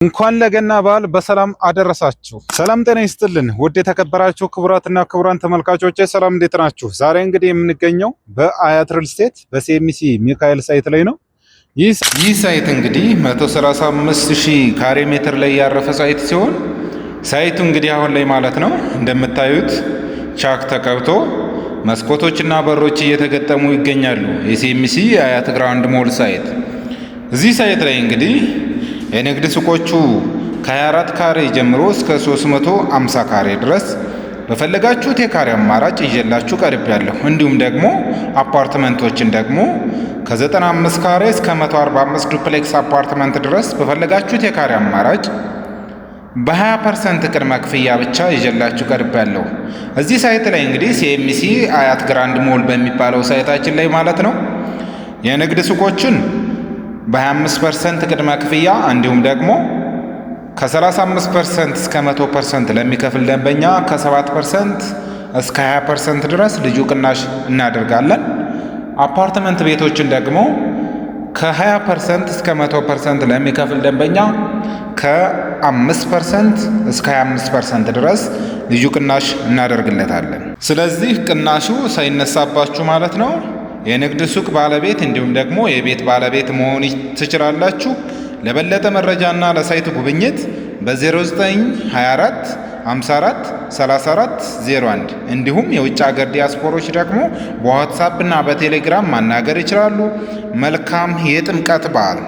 እንኳን ለገና በዓል በሰላም አደረሳችሁ። ሰላም ጤና ይስጥልን ውድ የተከበራችሁ ክቡራትና ክቡራን ተመልካቾች ሰላም እንዴት ናችሁ? ዛሬ እንግዲህ የምንገኘው በአያት ሪል ስቴት በሲኤምሲ ሚካኤል ሳይት ላይ ነው። ይህ ሳይት እንግዲህ 135,000 ካሬ ሜትር ላይ ያረፈ ሳይት ሲሆን ሳይቱ እንግዲህ አሁን ላይ ማለት ነው እንደምታዩት ቻክ ተቀብቶ መስኮቶችና በሮች እየተገጠሙ ይገኛሉ። የሲኤምሲ አያት ግራንድ ሞል ሳይት እዚህ ሳይት ላይ እንግዲህ የንግድ ሱቆቹ ከ24 ካሬ ጀምሮ እስከ 350 ካሬ ድረስ በፈለጋችሁት የካሬ አማራጭ ይዤላችሁ ቀርቤያለሁ። እንዲሁም ደግሞ አፓርትመንቶችን ደግሞ ከ95 ካሬ እስከ 145 ዱፕሌክስ አፓርትመንት ድረስ በፈለጋችሁት የካሬ አማራጭ በ20% ቅድመ ክፍያ ብቻ ይዤላችሁ ቀርቤያለሁ። እዚህ ሳይት ላይ እንግዲህ ሲኤምሲ አያት ግራንድ ሞል በሚባለው ሳይታችን ላይ ማለት ነው የንግድ ሱቆችን በ25% ቅድመ ክፍያ እንዲሁም ደግሞ ከ35% እስከ 100% ለሚከፍል ደንበኛ ከ7% እስከ 20% ድረስ ልዩ ቅናሽ እናደርጋለን። አፓርትመንት ቤቶችን ደግሞ ከ20% እስከ 100% ለሚከፍል ደንበኛ ከ5% እስከ 25% ድረስ ልዩ ቅናሽ እናደርግለታለን። ስለዚህ ቅናሹ ሳይነሳባችሁ ማለት ነው የንግድ ሱቅ ባለቤት እንዲሁም ደግሞ የቤት ባለቤት መሆን ትችላላችሁ። ለበለጠ መረጃና ለሳይት ጉብኝት በ0924 54 34 01 እንዲሁም የውጭ ሀገር ዲያስፖሮች ደግሞ በዋትሳፕ እና በቴሌግራም ማናገር ይችላሉ። መልካም የጥምቀት በዓል